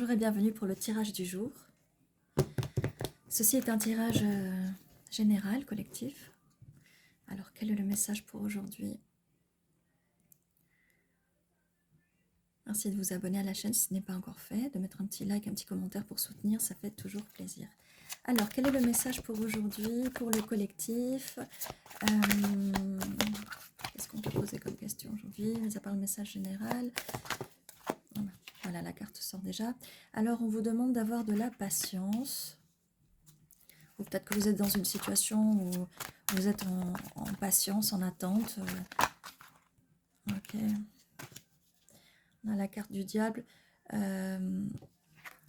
Bonjour et bienvenue pour le tirage du jour. Ceci est un tirage général, collectif. Alors, quel est le message pour aujourd'hui? Merci de vous abonner à la chaîne si ce n'est pas encore fait, de mettre un petit like, un petit commentaire pour soutenir, ça fait toujours plaisir. Alors, quel est le message pour aujourd'hui, pour le collectif? Qu'est-ce qu'on peut poser comme question aujourd'hui, mis à part le message général? Voilà, la carte sort déjà. Alors, on vous demande d'avoir de la patience. Ou peut-être que vous êtes dans une situation où vous êtes en patience, en attente. Ok. On a la carte du diable et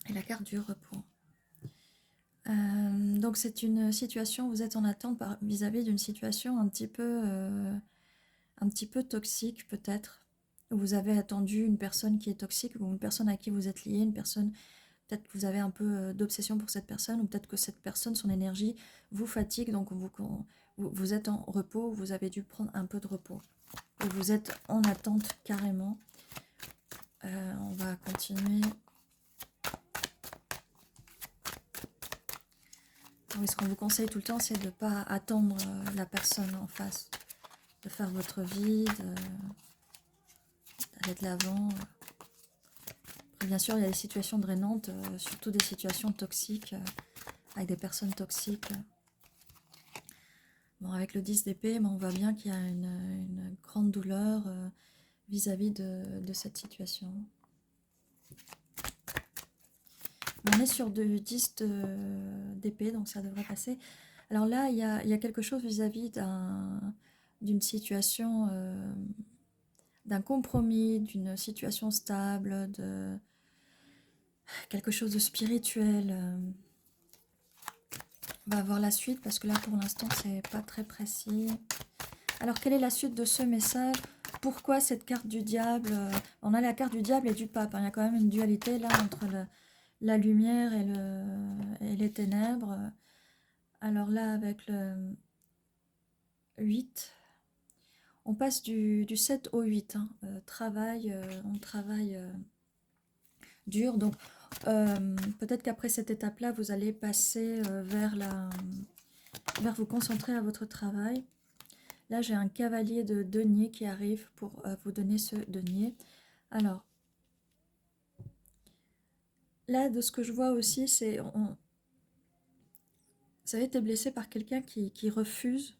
la carte du repos. Donc c'est une situation, vous êtes en attente vis-à-vis d'une situation un petit peu toxique peut-être. Vous avez attendu une personne qui est toxique ou une personne à qui vous êtes lié, une personne, peut-être que vous avez un peu d'obsession pour cette personne ou peut-être que cette personne, son énergie vous fatigue, donc vous êtes en repos, vous avez dû prendre un peu de repos. Et vous êtes en attente carrément. On va continuer. Oui, ce qu'on vous conseille tout le temps, c'est de ne pas attendre la personne en face, de faire votre vie, d'aller de l'avant. Bien sûr, il y a des situations drainantes, surtout des situations toxiques, avec des personnes toxiques. Bon, avec le 10 d'épée, on voit bien qu'il y a une grande douleur vis-à-vis de cette situation. On est sur du 10 d'épée, donc ça devrait passer. Alors là, il y a quelque chose vis-à-vis d'une situation, d'un compromis, d'une situation stable, de quelque chose de spirituel. On va voir la suite parce que là, pour l'instant, c'est pas très précis. Alors, quelle est la suite de ce message? Pourquoi cette carte du diable? On a la carte du diable et du pape. Il y a quand même une dualité là entre la lumière et les ténèbres. Alors là, avec le 8, on passe du 7 au 8. Hein. On travaille dur. Donc, peut-être qu'après cette étape-là, vous allez passer vers vous concentrer à votre travail. Là, j'ai un cavalier de denier qui arrive pour vous donner ce denier. Alors, là, de ce que je vois aussi, c'est... Vous avez été blessé par quelqu'un qui refuse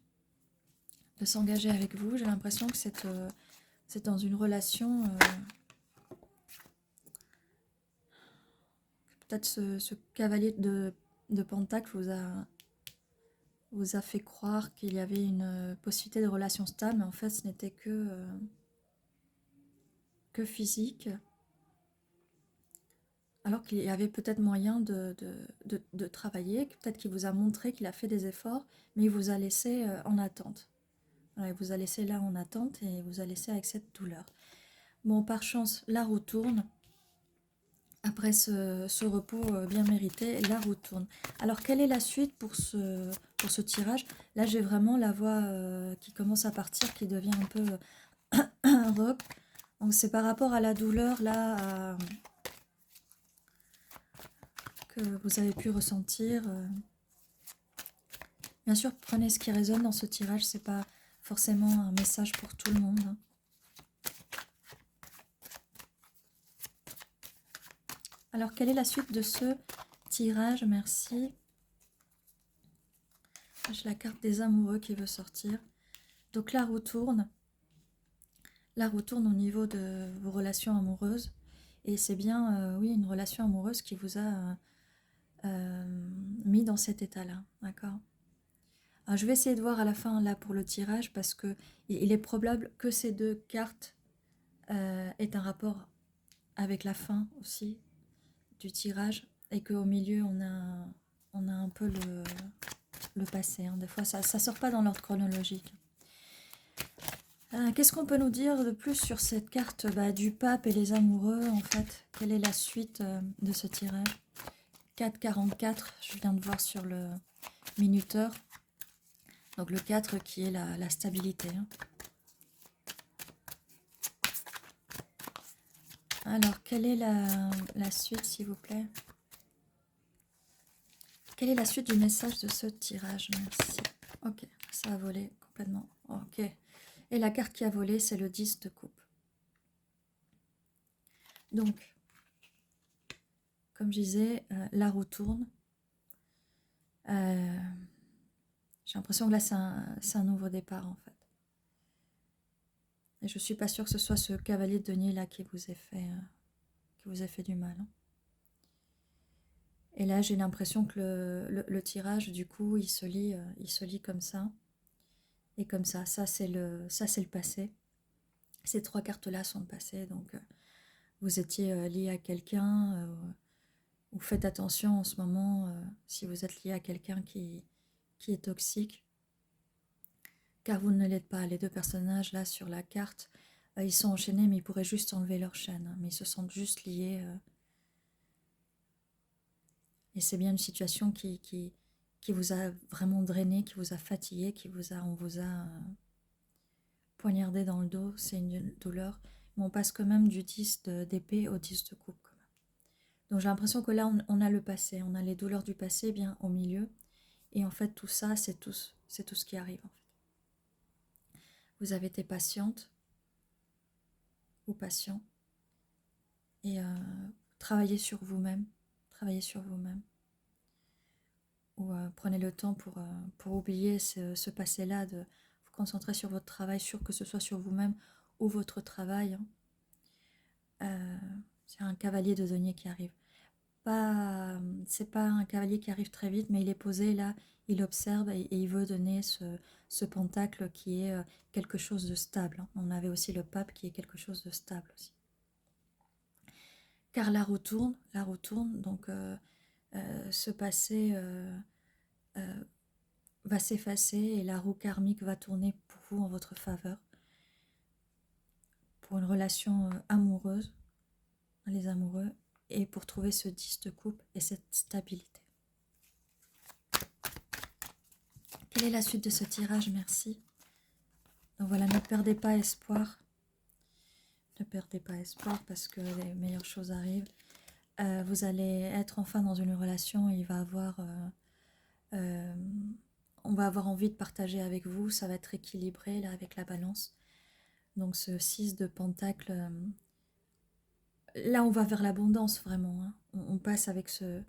de s'engager avec vous. J'ai l'impression que c'est dans une relation... peut-être ce cavalier de Pentacle vous a fait croire qu'il y avait une possibilité de relation stable, mais en fait, ce n'était que physique. Alors qu'il y avait peut-être moyen de travailler, peut-être qu'il vous a montré qu'il a fait des efforts, mais il vous a laissé en attente. Voilà, il vous a laissé là en attente et il vous a laissé avec cette douleur. Bon, par chance, la roue tourne. Après ce repos bien mérité, la roue tourne. Alors, quelle est la suite pour ce tirage? Là, j'ai vraiment la voix qui commence à partir, qui devient un peu un rock. Donc, c'est par rapport à la douleur, là, que vous avez pu ressentir. Bien sûr, prenez ce qui résonne dans ce tirage, c'est pas forcément un message pour tout le monde. Hein. Alors, quelle est la suite de ce tirage? Merci. J'ai la carte des amoureux qui veut sortir. Donc, la roue tourne. La roue tourne au niveau de vos relations amoureuses. Et c'est bien, oui, une relation amoureuse qui vous a mis dans cet état-là. D'accord? Alors, je vais essayer de voir à la fin, là, pour le tirage, parce que il est probable que ces deux cartes aient un rapport avec la fin aussi du tirage, et qu'au milieu, on a un peu le passé. Hein. Des fois, ça ne sort pas dans l'ordre chronologique. Qu'est-ce qu'on peut nous dire de plus sur cette carte du pape et les amoureux, en fait? Quelle est la suite de ce tirage? 4,44, je viens de voir sur le minuteur. Donc le 4 qui est la stabilité. Hein. Alors, quelle est la suite, s'il vous plaît? Quelle est la suite du message de ce tirage? Merci. Ok, ça a volé complètement. Ok. Et la carte qui a volé, c'est le 10 de coupe. Donc, comme je disais, la roue tourne. J'ai l'impression que là, c'est un nouveau départ, en fait. Et je suis pas sûre que ce soit ce cavalier de denier là qui vous ait fait du mal, hein. Et là, j'ai l'impression que le tirage, du coup, il se lit comme ça. Et comme ça c'est le passé. Ces trois cartes-là sont le passé, donc vous étiez lié à quelqu'un, ou faites attention en ce moment si vous êtes lié à quelqu'un qui est toxique, car vous ne l'êtes pas. Les deux personnages là sur la carte, ils sont enchaînés, mais ils pourraient juste enlever leur chaîne, hein, mais ils se sentent juste liés. Et c'est bien une situation qui vous a vraiment drainé, qui vous a fatigué, on vous a poignardé dans le dos. C'est une douleur. Mais on passe quand même du 10 d'épée au 10 de coupe. Quand même. Donc j'ai l'impression que là, on a le passé, on a les douleurs du passé bien au milieu. Et en fait, tout ça, c'est tout ce qui arrive. En fait. Vous avez été patiente ou patient. Et travaillez sur vous-même. Travaillez sur vous-même. Ou prenez le temps pour oublier ce passé-là, de vous concentrer sur votre travail, que ce soit sur vous-même ou votre travail. C'est un cavalier de denier qui arrive. C'est pas un cavalier qui arrive très vite, mais il est posé là, il observe et il veut donner ce pentacle qui est quelque chose de stable, hein. On avait aussi le pape qui est quelque chose de stable aussi. Car la roue tourne, donc ce passé va s'effacer et la roue karmique va tourner pour vous en votre faveur. Pour une relation amoureuse, les amoureux, et pour trouver ce 10 de coupe et cette stabilité. Quelle est la suite de ce tirage? Merci. Donc voilà, ne perdez pas espoir. Ne perdez pas espoir parce que les meilleures choses arrivent. Vous allez être enfin dans une relation et on va avoir envie de partager avec vous. Ça va être équilibré là avec la balance. Donc ce 6 de pentacle, là on va vers l'abondance vraiment, hein. On passe avec ce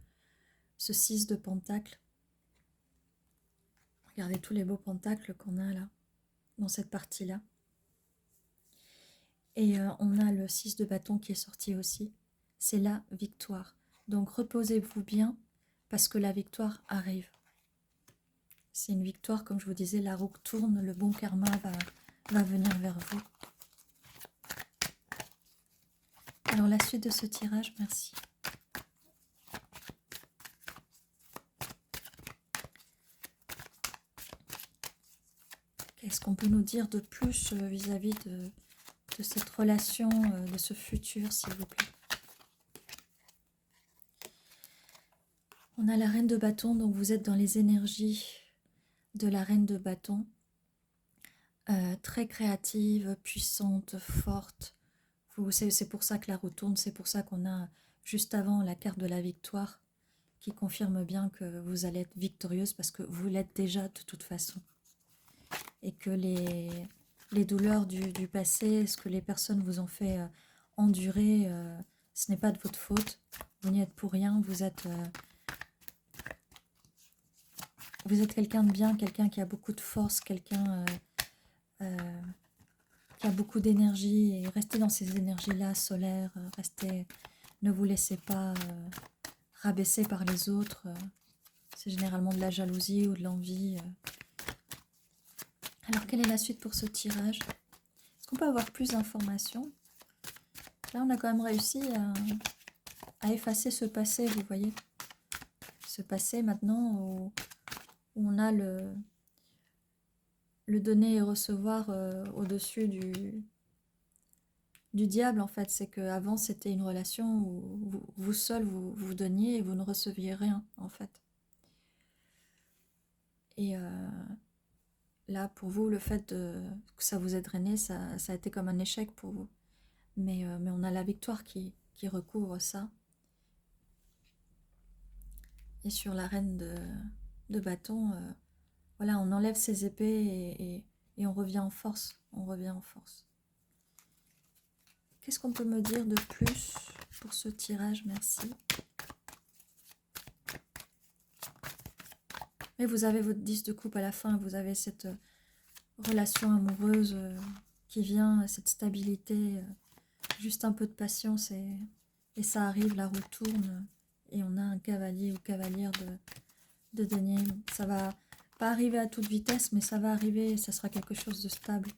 6 de pentacle. Regardez tous les beaux pentacles qu'on a là, dans cette partie-là. Et on a le 6 de bâton qui est sorti aussi. C'est la victoire. Donc reposez-vous bien parce que la victoire arrive. C'est une victoire, comme je vous disais, la roue tourne, le bon karma va venir vers vous. Alors la suite de ce tirage, merci. Qu'est-ce qu'on peut nous dire de plus vis-à-vis de cette relation, de ce futur, s'il vous plaît? On a la reine de bâton, donc vous êtes dans les énergies de la reine de bâton. Très créative, puissante, forte. C'est pour ça que la roue tourne, c'est pour ça qu'on a juste avant la carte de la victoire qui confirme bien que vous allez être victorieuse parce que vous l'êtes déjà de toute façon. Et que les douleurs du passé, ce que les personnes vous ont fait endurer, ce n'est pas de votre faute. Vous n'y êtes pour rien, vous êtes quelqu'un de bien, quelqu'un qui a beaucoup de force, quelqu'un qui a beaucoup d'énergie. Et restez dans ces énergies-là, solaires, ne vous laissez pas rabaisser par les autres. C'est généralement de la jalousie ou de l'envie. Alors, quelle est la suite pour ce tirage? Est-ce qu'on peut avoir plus d'informations? Là, on a quand même réussi à effacer ce passé, vous voyez. Ce passé, maintenant, où on a le donner et recevoir au-dessus du diable, en fait. C'est qu'avant, c'était une relation où vous seul, vous donniez et vous ne receviez rien, en fait. Et là, pour vous, le fait que ça vous ait drainé, ça a été comme un échec pour vous. mais on a la victoire qui recouvre ça. Et sur la reine de bâton, voilà, on enlève ses épées et on revient en force. On revient en force. Qu'est-ce qu'on peut me dire de plus pour ce tirage? Merci. Et vous avez votre 10 de coupe à la fin. Vous avez cette relation amoureuse qui vient, cette stabilité. Juste un peu de patience et ça arrive, la roue tourne. Et on a un cavalier ou cavalière de denier. Ça va pas arriver à toute vitesse, mais ça va arriver et ça sera quelque chose de stable.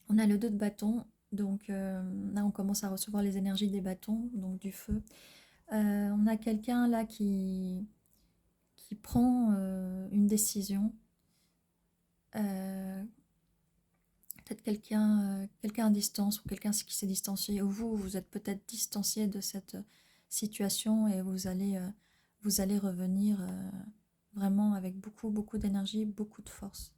On a le 2 de bâton, donc là on commence à recevoir les énergies des bâtons, donc du feu. On a quelqu'un là qui prend une décision. Peut-être quelqu'un à distance ou quelqu'un qui s'est distancié. Ou vous êtes peut-être distancié de cette situation et vous allez revenir vraiment avec beaucoup d'énergie, beaucoup de force.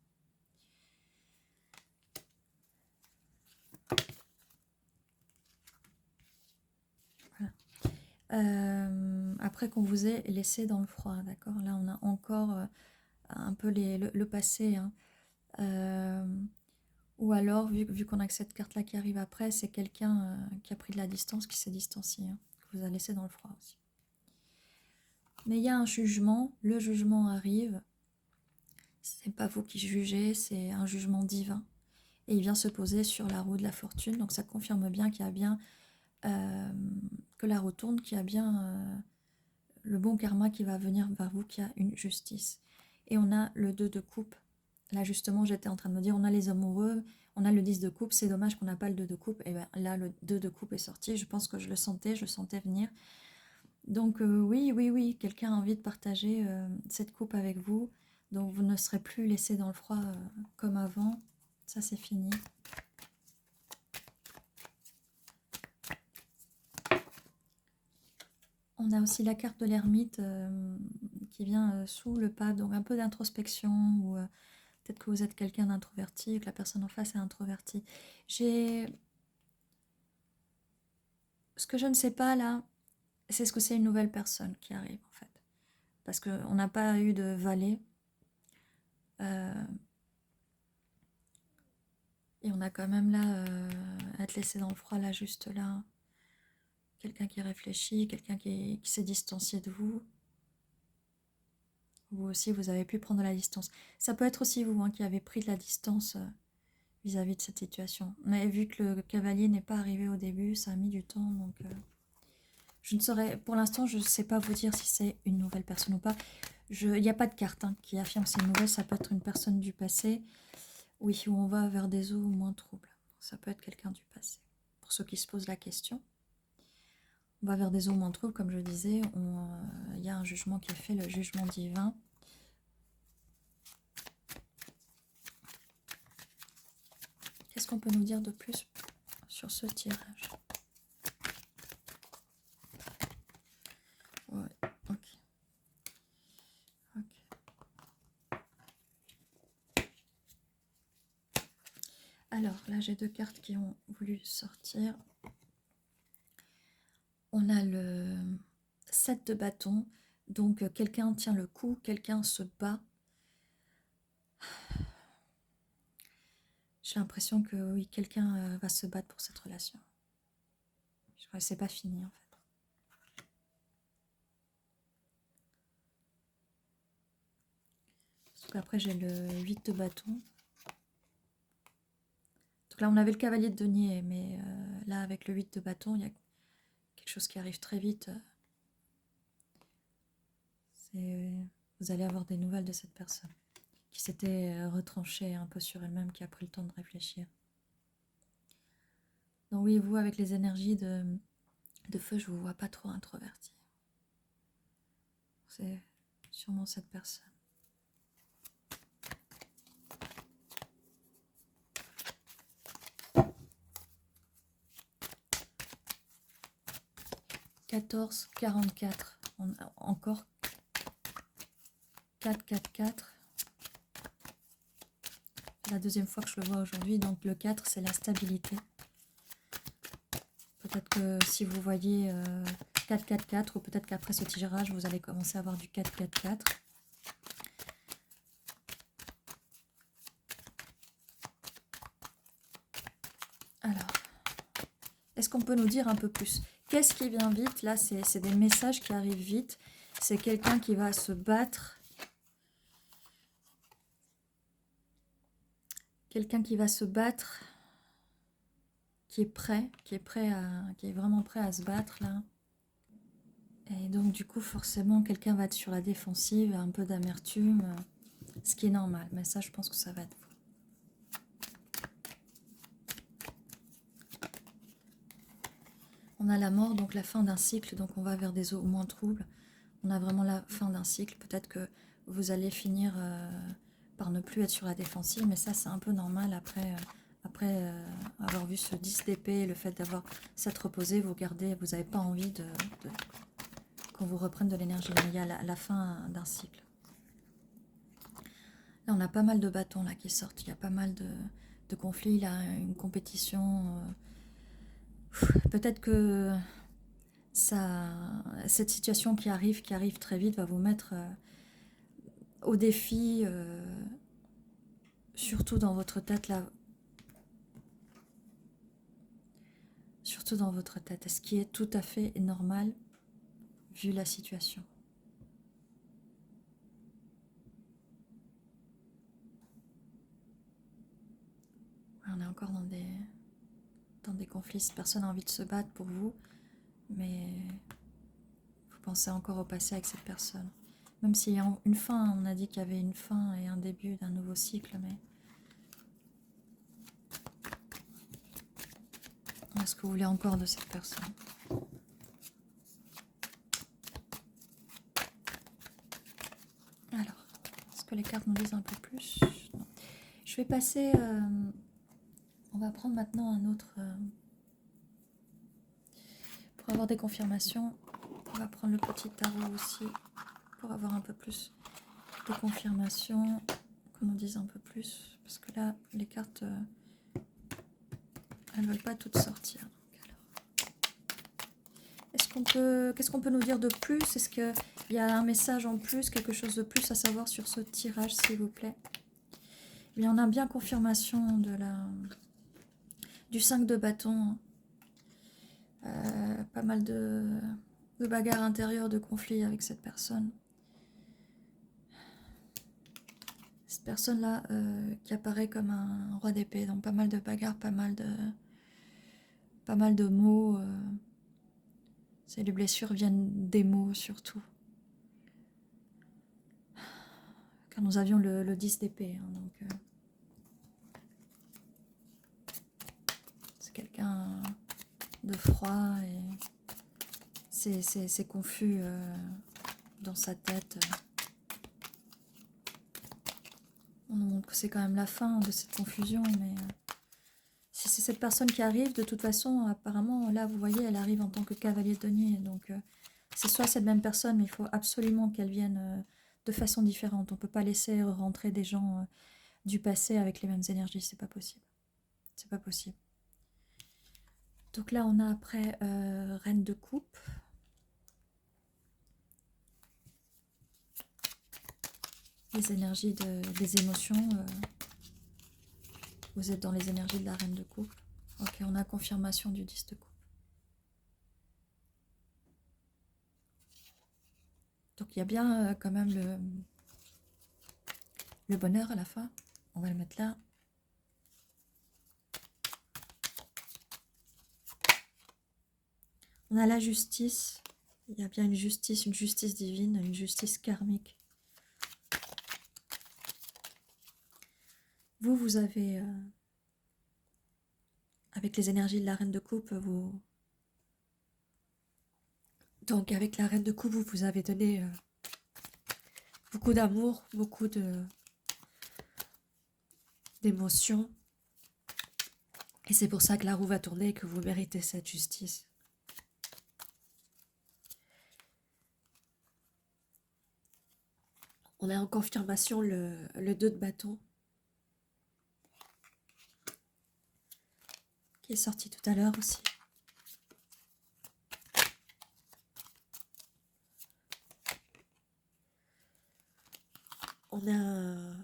Après qu'on vous ait laissé dans le froid, d'accord? Là, on a encore un peu le passé. Hein. Ou alors, vu qu'on a que cette carte-là qui arrive après, c'est quelqu'un qui a pris de la distance, qui s'est distancié, hein, que vous a laissé dans le froid aussi. Mais il y a un jugement, le jugement arrive. C'est pas vous qui jugez, c'est un jugement divin. Et il vient se poser sur la roue de la fortune, donc ça confirme bien qu'il y a bien que la roue tourne, qu'il y a bien le bon karma qui va venir vers vous, qu'il y a une justice. Et on a le 2 de coupe. Là justement j'étais en train de me dire, on a les amoureux, on a le 10 de coupe, c'est dommage qu'on n'a pas le 2 de coupe. Et bien là le 2 de coupe est sorti, je pense que je le sentais venir. Donc oui, quelqu'un a envie de partager cette coupe avec vous, donc vous ne serez plus laissé dans le froid comme avant, ça c'est fini. On a aussi la carte de l'ermite qui vient sous le pape, donc un peu d'introspection, ou peut-être que vous êtes quelqu'un d'introverti et que la personne en face est introvertie. Ce que je ne sais pas là, c'est ce que c'est une nouvelle personne qui arrive en fait. Parce qu'on n'a pas eu de valet. Et on a quand même là, à être laissé dans le froid là, juste là. Quelqu'un qui réfléchit, quelqu'un qui s'est distancié de vous. Vous aussi, vous avez pu prendre la distance. Ça peut être aussi vous hein, qui avez pris de la distance vis-à-vis de cette situation. Mais vu que le cavalier n'est pas arrivé au début, ça a mis du temps. Donc, je ne saurais, pour l'instant, je ne sais pas vous dire si c'est une nouvelle personne ou pas. Il n'y a pas de carte hein, qui affirme c'est une nouvelle. Ça peut être une personne du passé. Oui, où on va vers des eaux moins troubles. Ça peut être quelqu'un du passé. Pour ceux qui se posent la question. On va vers des eaux moins troubles, comme je disais, il y a un jugement qui est fait, le jugement divin. Qu'est-ce qu'on peut nous dire de plus sur ce tirage? Ouais, ok. Alors, là, j'ai 2 cartes qui ont voulu sortir. On a le 7 de bâton. Donc, quelqu'un tient le coup, quelqu'un se bat. J'ai l'impression que oui, quelqu'un va se battre pour cette relation. Je crois que c'est pas fini, en fait. Parce qu'après, j'ai le 8 de bâton. Donc là, on avait le cavalier de denier, mais là, avec le 8 de bâton, il y a quelque chose qui arrive très vite. Vous allez avoir des nouvelles de cette personne qui s'était retranchée un peu sur elle-même, qui a pris le temps de réfléchir. Donc oui, vous, avec les énergies de feu, je vous vois pas trop introverti. C'est sûrement cette personne. « 14, 44. On a encore 4, 4, 4. la deuxième fois que je le vois aujourd'hui. Donc le 4, c'est la stabilité. Peut-être que si vous voyez 4-4-4, ou peut-être qu'après ce tirage, vous allez commencer à avoir du 4-4-4. Alors, est-ce qu'on peut nous dire un peu plus? Qu'est-ce qui vient vite? Là, c'est des messages qui arrivent vite. C'est quelqu'un qui va se battre. Quelqu'un qui va se battre, qui est vraiment prêt à se battre là. Et donc du coup, forcément, quelqu'un va être sur la défensive, un peu d'amertume, ce qui est normal. Mais ça, je pense que ça va être vous. On a la mort, donc la fin d'un cycle, donc on va vers des eaux moins troubles. On a vraiment la fin d'un cycle. Peut-être que vous allez finir par ne plus être sur la défensive, mais ça, c'est un peu normal après avoir vu ce 10 d'épée, le fait d'avoir s'être reposé, vous n'avez pas envie qu'on vous reprenne de l'énergie. Il y a la fin d'un cycle. Là, on a pas mal de bâtons là qui sortent. Il y a pas mal de conflits, là, une compétition. Peut-être que cette situation qui arrive très vite va vous mettre au défi, surtout dans votre tête là. Surtout dans votre tête, ce qui est tout à fait normal vu la situation. On est encore dans des conflits. Cette personne a envie de se battre pour vous, mais vous pensez encore au passé avec cette personne. Même s'il y a une fin, on a dit qu'il y avait une fin et un début d'un nouveau cycle, mais est-ce que vous voulez encore de cette personne? Alors, est-ce que les cartes nous disent un peu plus? Non. Je vais passer... on va prendre maintenant un autre... pour avoir des confirmations, on va prendre le petit tarot aussi, pour avoir un peu plus de confirmations, qu'on nous dise un peu plus. Parce que là, les cartes, elles ne veulent pas toutes sortir. Qu'est-ce qu'on peut nous dire de plus? Est-ce qu'il y a un message en plus, quelque chose de plus à savoir sur ce tirage, s'il vous plaît? Il y en a bien confirmation du 5 de bâton. Pas mal de bagarres intérieures, de conflits avec cette personne. Cette personne-là qui apparaît comme un roi d'épée. Donc pas mal de bagarres, pas mal de mots. Les blessures viennent des mots surtout. Car nous avions le 10 d'épée. Hein, donc c'est quelqu'un de froid et c'est confus dans sa tête. On nous montre que c'est quand même la fin de cette confusion, mais si c'est cette personne qui arrive, de toute façon, apparemment, là, vous voyez, elle arrive en tant que cavalier de denier, donc c'est soit cette même personne, mais il faut absolument qu'elle vienne de façon différente. On ne peut pas laisser rentrer des gens du passé avec les mêmes énergies, c'est pas possible. C'est pas possible. Donc là, on a après Reine de coupe. Les énergies des émotions. Vous êtes dans les énergies de la Reine de coupe. Ok, on a confirmation du 10 de coupe. Donc il y a bien quand même le bonheur à la fin. On va le mettre là. On a la justice. Il y a bien une justice divine, une justice karmique. Vous avez, avec les énergies de la Reine de coupe, donc avec la Reine de coupe, vous avez donné beaucoup d'amour, beaucoup d'émotions. Et c'est pour ça que la roue va tourner et que vous méritez cette justice. On a en confirmation le 2 de bâton. qui est sorti tout à l'heure aussi. On a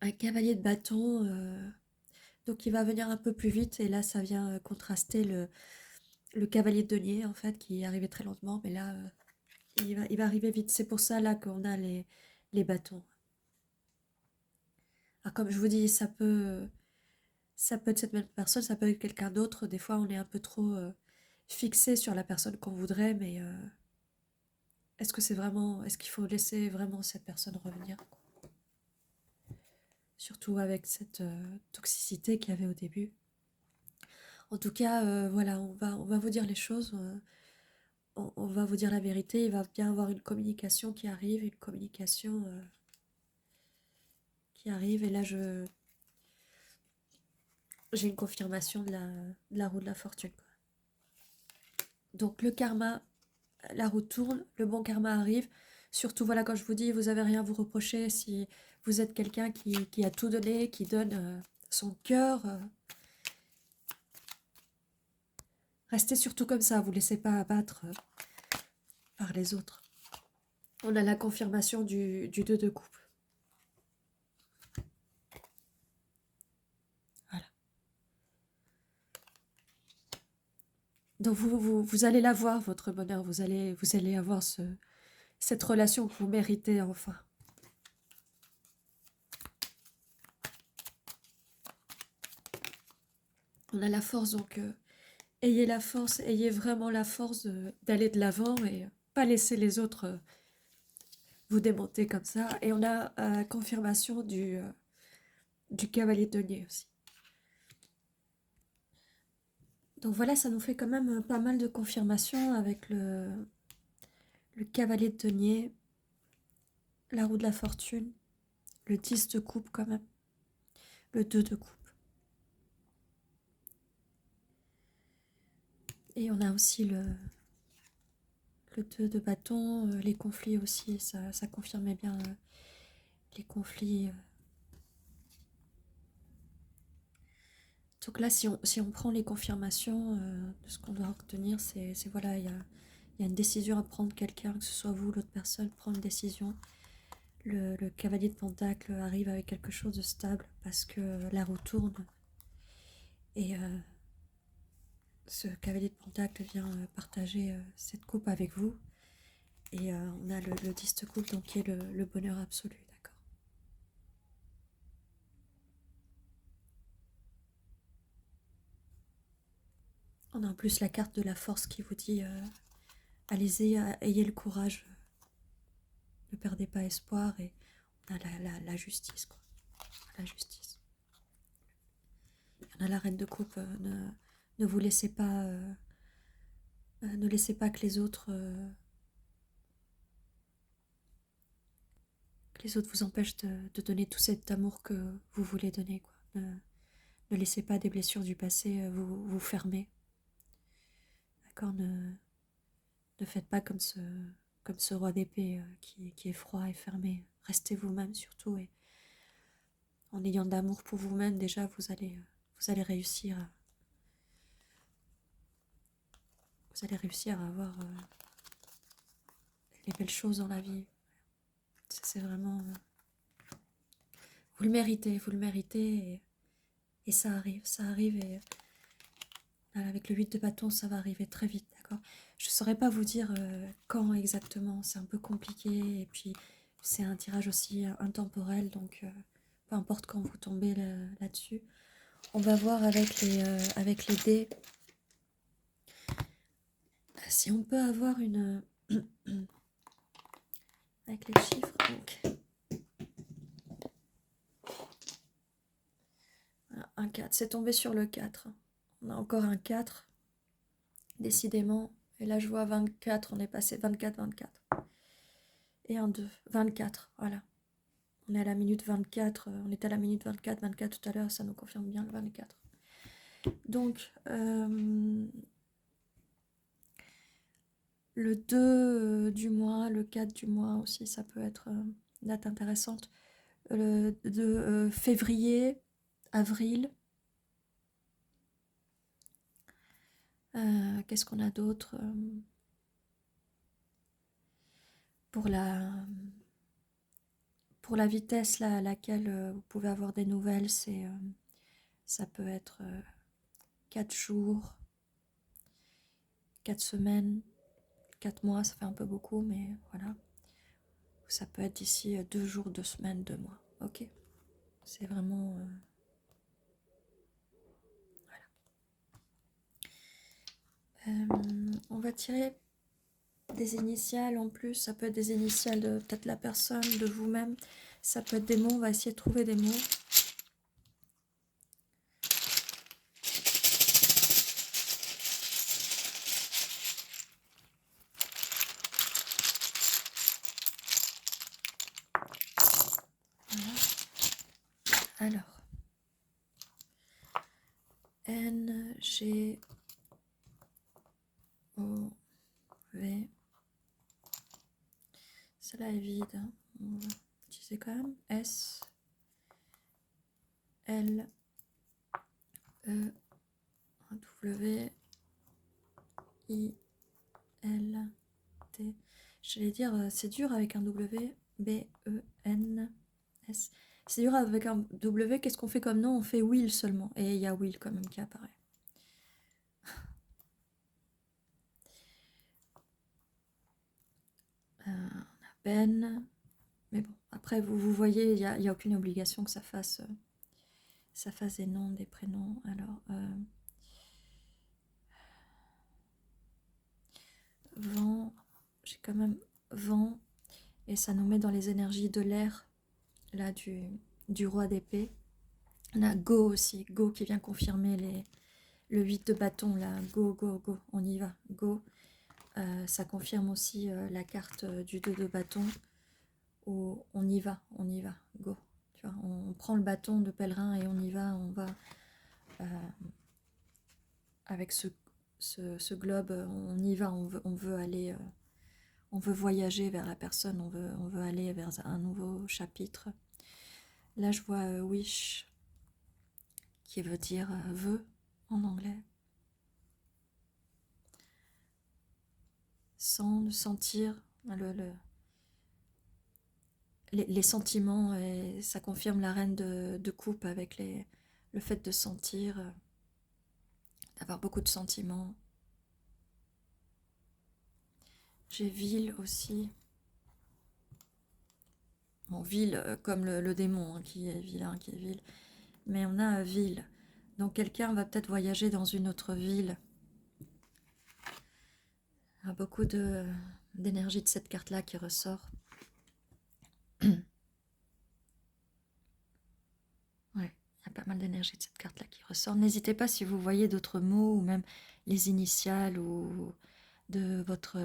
un cavalier de bâton, donc il va venir un peu plus vite, et là ça vient contraster le cavalier de denier en fait, qui arrivait très lentement, mais là il va arriver vite. C'est pour ça là qu'on a les bâtons. Alors comme je vous dis, ça peut être cette même personne, ça peut être quelqu'un d'autre. Des fois on est un peu trop fixé sur la personne qu'on voudrait, mais est-ce qu'il faut laisser vraiment cette personne revenir, quoi. Surtout avec cette toxicité qu'il y avait au début. En tout cas, voilà, on va vous dire les choses, on va vous dire la vérité. Il va bien avoir une communication qui arrive, une communication qui arrive. Et là, j'ai une confirmation de la roue de la fortune, quoi. Donc le karma, la roue tourne, le bon karma arrive. Surtout, voilà, quand je vous dis, vous avez rien à vous reprocher si vous êtes quelqu'un qui a tout donné, qui donne son cœur. Restez surtout comme ça, vous ne laissez pas abattre par les autres. On a la confirmation du 2 de coupe. Voilà. Donc vous allez l'avoir, votre bonheur. Vous allez avoir cette relation que vous méritez enfin. On a la force, donc ayez la force, ayez vraiment la force d'aller de l'avant et pas laisser les autres vous démonter comme ça. Et on a confirmation du cavalier de denier aussi. Donc voilà, ça nous fait quand même pas mal de confirmations avec le cavalier de denier, la roue de la fortune, le 10 de coupe quand même, le 2 de coupe. Et on a aussi le 2 de bâton, les conflits aussi, ça confirmait bien les conflits. Donc là, si on prend les confirmations de ce qu'on doit retenir, c'est voilà, il y a une décision à prendre, quelqu'un, que ce soit vous ou l'autre personne, prend une décision. Le cavalier de pentacle arrive avec quelque chose de stable parce que la roue tourne. Et ce cavalier de pentacle vient partager cette coupe avec vous. Et on a le 10 de coupe, donc qui est le bonheur absolu, d'accord. On a en plus la carte de la force qui vous dit allez-y, ayez le courage, ne perdez pas espoir. Et on a la justice, quoi. La justice. On a la reine de coupe, ne vous laissez pas, ne laissez pas que les autres vous empêchent de donner tout cet amour que vous voulez donner, quoi. Ne laissez pas des blessures du passé vous fermer. D'accord, ne faites pas comme ce roi d'épée qui est froid et fermé. Restez vous-même surtout, et en ayant de l'amour pour vous-même, déjà vous allez réussir à avoir les belles choses dans la vie. C'est vraiment vous le méritez, et ça arrive, et avec le 8 de bâton, ça va arriver très vite, d'accord. Je ne saurais pas vous dire quand exactement, c'est un peu compliqué, et puis c'est un tirage aussi intemporel, donc peu importe quand vous tombez là-dessus. On va voir avec les dés si on peut avoir une avec les chiffres. Donc voilà, un 4, c'est tombé sur le 4. On a encore un 4, décidément. Et là je vois 24, on est passé 24. Et un 2, 24, voilà. On est à la minute 24, on était à la minute 24 tout à l'heure, ça nous confirme bien le 24. Donc, le 2 du mois, le 4 du mois aussi, ça peut être une date intéressante. Le 2 février, avril, Qu'est-ce qu'on a d'autre pour la vitesse à laquelle vous pouvez avoir des nouvelles, ça peut être 4 jours, 4 semaines, 4 mois, ça fait un peu beaucoup, mais voilà. Ça peut être d'ici 2 jours, 2 semaines, 2 mois. Ok. C'est vraiment... on va tirer des initiales en plus. Ça peut être des initiales de peut-être la personne, de vous-même. Ça peut être des mots. On va essayer de trouver des mots. Voilà. Alors. N, G, O, V. Celle-là est vide. Hein. On va utiliser quand même. S, L, E, W, I, L, T. J'allais dire, c'est dur avec un W, B, E, N, S. C'est dur avec un W, qu'est-ce qu'on fait comme nom? On fait Will seulement. Et il y a Will quand même qui apparaît. On a Ben. Mais bon, après, vous voyez, il n'y a aucune obligation que ça fasse des noms, des prénoms. Alors, vent, j'ai quand même vent, et ça nous met dans les énergies de l'air, là, du roi d'épée. On a go aussi, go qui vient confirmer le 8 de bâton, là, go, go, go, on y va, go. Ça confirme aussi la carte du 2 de bâton, où on y va, go. Tu vois, on prend le bâton de pèlerin et on y va, avec ce globe, on y va, on veut aller, on veut voyager vers la personne, on veut aller vers un nouveau chapitre. Là, je vois wish, qui veut dire vœu en anglais. Sentir, les sentiments, et ça confirme la reine de coupe avec le fait de sentir, d'avoir beaucoup de sentiments. J'ai ville aussi. Bon, ville comme le démon, hein, qui est vilain, qui est vil. Mais on a ville. Donc quelqu'un va peut-être voyager dans une autre ville. Il y a beaucoup d'énergie de cette carte-là qui ressort. Ouais, il y a pas mal d'énergie de cette carte-là qui ressort. N'hésitez pas si vous voyez d'autres mots, ou même les initiales, ou de votre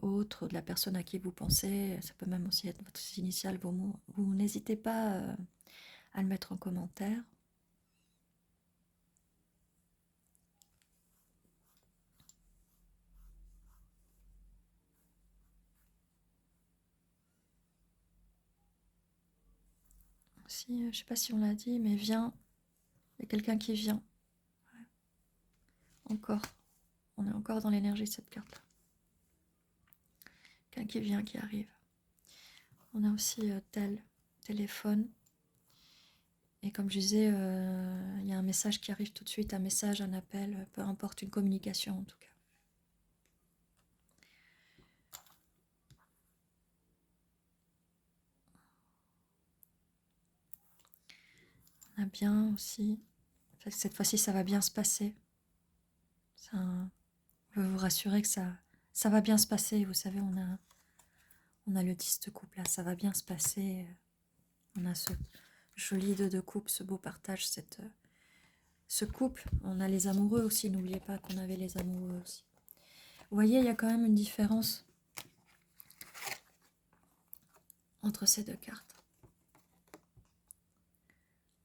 autre, ou de la personne à qui vous pensez. Ça peut même aussi être votre initiale, vos mots. Vous n'hésitez pas à le mettre en commentaire. Si, je ne sais pas si on l'a dit, mais vient. Il y a quelqu'un qui vient. Ouais. Encore. On est encore dans l'énergie de cette carte-là. Quelqu'un qui vient, qui arrive. On a aussi téléphone. Et comme je disais, il y a un message qui arrive tout de suite, un message, un appel, peu importe, une communication en tout cas. On a bien aussi. Cette fois-ci, ça va bien se passer. Ça, je veux vous rassurer que ça va bien se passer. Vous savez, on a le 10 de coupe là, ça va bien se passer. On a ce joli 2 de coupe, ce beau partage, ce couple. On a les amoureux aussi, n'oubliez pas qu'on avait les amoureux aussi. Vous voyez, il y a quand même une différence entre ces deux cartes.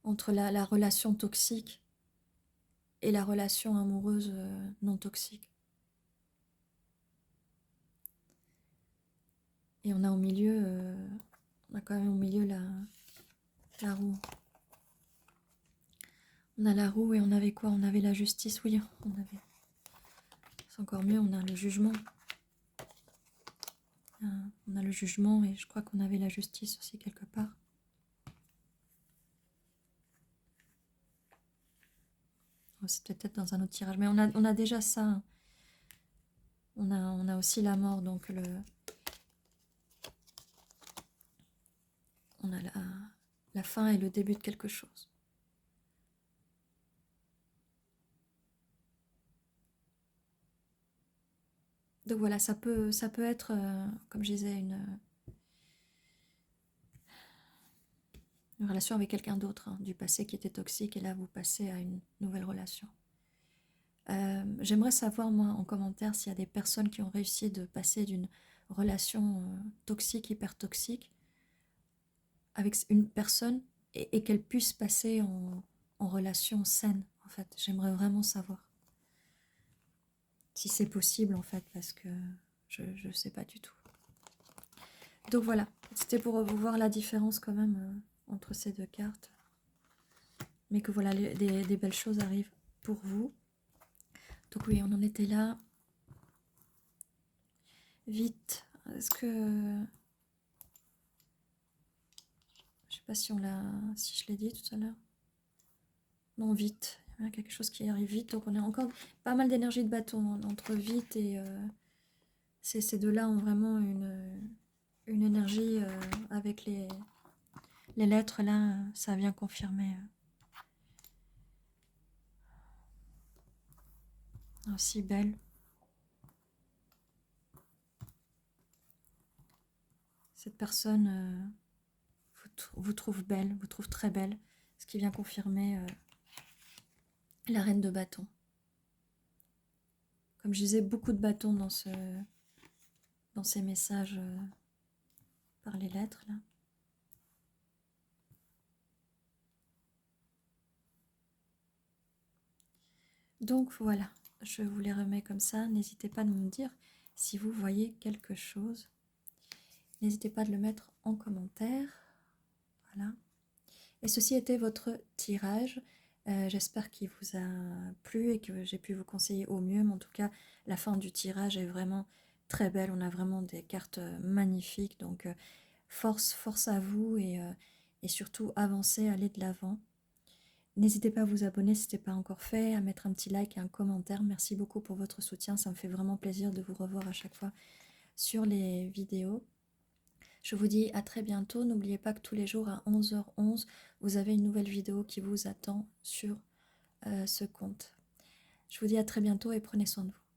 Entre la relation toxique et la relation amoureuse non toxique. Et on a au milieu, on a quand même au milieu la roue. On a la roue et on avait quoi? On avait la justice, oui, on avait C'est encore mieux, on a le jugement. On a le jugement et je crois qu'on avait la justice aussi quelque part. Oh, c'est peut-être dans un autre tirage, mais on a déjà ça. Hein. On a aussi la mort, donc on a la fin et le début de quelque chose. Donc voilà, ça peut être, comme je disais, une relation avec quelqu'un d'autre, hein, du passé qui était toxique, et là vous passez à une nouvelle relation. J'aimerais savoir, moi, en commentaire, s'il y a des personnes qui ont réussi de passer d'une relation toxique, hyper toxique, avec une personne, et qu'elle puisse passer en relation saine, en fait. J'aimerais vraiment savoir si c'est possible, en fait, parce que je ne sais pas du tout. Donc voilà, c'était pour vous voir la différence quand même entre ces deux cartes. Mais que voilà, des belles choses arrivent pour vous. Donc oui, on en était là. Vite, est-ce que... Je sais pas si si je l'ai dit tout à l'heure. Non, vite. Il y a quelque chose qui arrive vite. Donc on a encore pas mal d'énergie de bâton hein, entre vite et... ces deux-là ont vraiment une énergie avec les lettres là. Ça vient confirmer. Aussi belle. Cette personne vous trouve belle, vous trouve très belle. Ce qui vient confirmer la reine de bâton. Comme je disais, beaucoup de bâtons dans ces messages par les lettres là. Donc voilà, je vous les remets comme ça. N'hésitez pas à me dire si vous voyez quelque chose. N'hésitez pas à le mettre en commentaire. Voilà. Et ceci était votre tirage. J'espère qu'il vous a plu et que j'ai pu vous conseiller au mieux. Mais en tout cas, la fin du tirage est vraiment très belle. On a vraiment des cartes magnifiques. Donc, force à vous et surtout avancez, allez de l'avant. N'hésitez pas à vous abonner si ce n'est pas encore fait, à mettre un petit like et un commentaire. Merci beaucoup pour votre soutien. Ça me fait vraiment plaisir de vous revoir à chaque fois sur les vidéos. Je vous dis à très bientôt. N'oubliez pas que tous les jours à 11h11, vous avez une nouvelle vidéo qui vous attend sur ce compte. Je vous dis à très bientôt et prenez soin de vous.